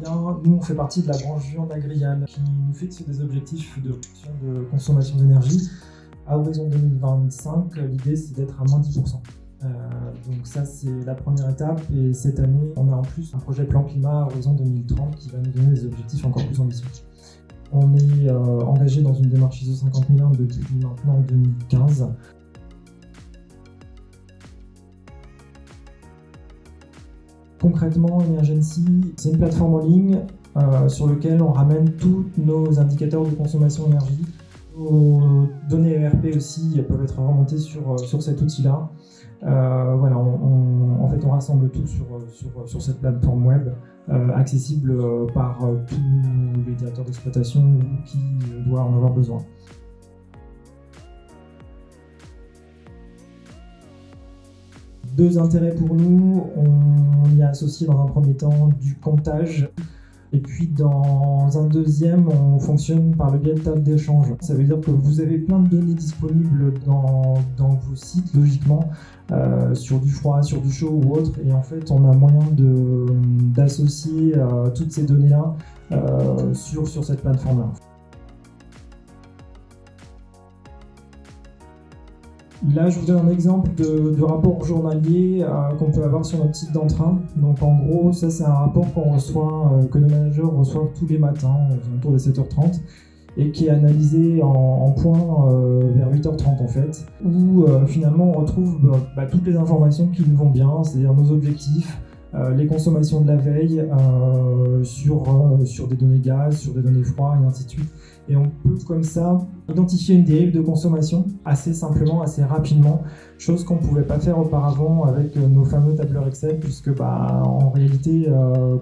bien, nous on fait partie de la branche Viande Agriale qui nous fixe des objectifs de réduction de consommation d'énergie. À horizon 2025, l'idée c'est d'être à moins 10%. Donc ça c'est la première étape et cette année on a en plus un projet plan climat à horizon 2030 qui va nous donner des objectifs encore plus ambitieux. On est engagé dans une démarche ISO 50001 depuis maintenant 2015. Concrètement, Emergency, c'est une plateforme en ligne sur laquelle on ramène tous nos indicateurs de consommation d'énergie. Nos données ERP aussi peuvent être remontées sur cet outil-là. Voilà, en fait, on rassemble tout sur cette plateforme web, accessible par tous les directeurs d'exploitation ou qui doivent en avoir besoin. Deux intérêts pour nous, on y a associé dans un premier temps du comptage. Et puis dans un deuxième, on fonctionne par le biais de tables d'échange. Ça veut dire que vous avez plein de données disponibles dans vos sites, logiquement, sur du froid, sur du chaud ou autre. Et en fait, on a moyen d'associer toutes ces données-là sur cette plateforme-là. Là, je vous donne un exemple de rapport journalier qu'on peut avoir sur notre site d'entrain. Donc en gros, ça c'est un rapport qu'on reçoit, que nos managers reçoivent tous les matins, autour de 7h30, et qui est analysé en point vers 8h30 en fait, où finalement on retrouve toutes les informations qui nous vont bien, c'est-à-dire nos objectifs, les consommations de la veille sur des données gaz, sur des données froid et ainsi de suite. Et on peut comme ça identifier une dérive de consommation assez simplement, assez rapidement, chose qu'on ne pouvait pas faire auparavant avec nos fameux tableurs Excel, puisque en réalité,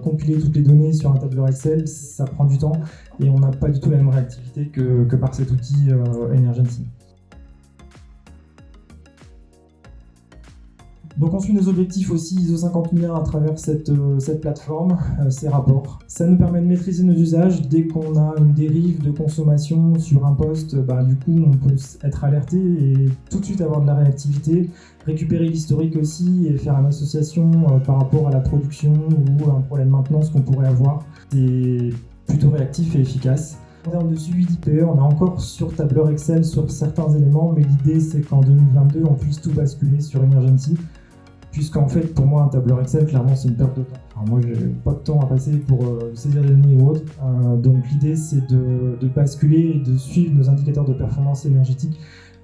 compiler toutes les données sur un tableur Excel, ça prend du temps et on n'a pas du tout la même réactivité que par cet outil Emergency. Donc on suit nos objectifs aussi ISO 50001 à travers cette plateforme, ces rapports. Ça nous permet de maîtriser nos usages. Dès qu'on a une dérive de consommation sur un poste, du coup on peut être alerté et tout de suite avoir de la réactivité, récupérer l'historique aussi et faire une association par rapport à la production ou à un problème de maintenance qu'on pourrait avoir. C'est plutôt réactif et efficace. En termes de suivi d'IPE, on est encore sur tableur Excel sur certains éléments, mais l'idée c'est qu'en 2022 on puisse tout basculer sur Emergency. Puisqu'en fait, pour moi, un tableur Excel, clairement, c'est une perte de temps. Enfin, moi, j'ai pas de temps à passer pour saisir des données ou autre. Donc, l'idée, c'est de basculer et de suivre nos indicateurs de performance énergétique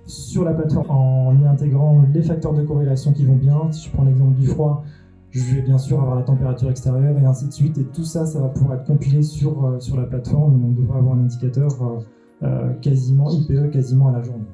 sur la plateforme en y intégrant les facteurs de corrélation qui vont bien. Si je prends l'exemple du froid, je vais bien sûr avoir la température extérieure et ainsi de suite. Et tout ça, ça va pouvoir être compilé sur la plateforme. On devrait avoir un indicateur IPE quasiment à la journée.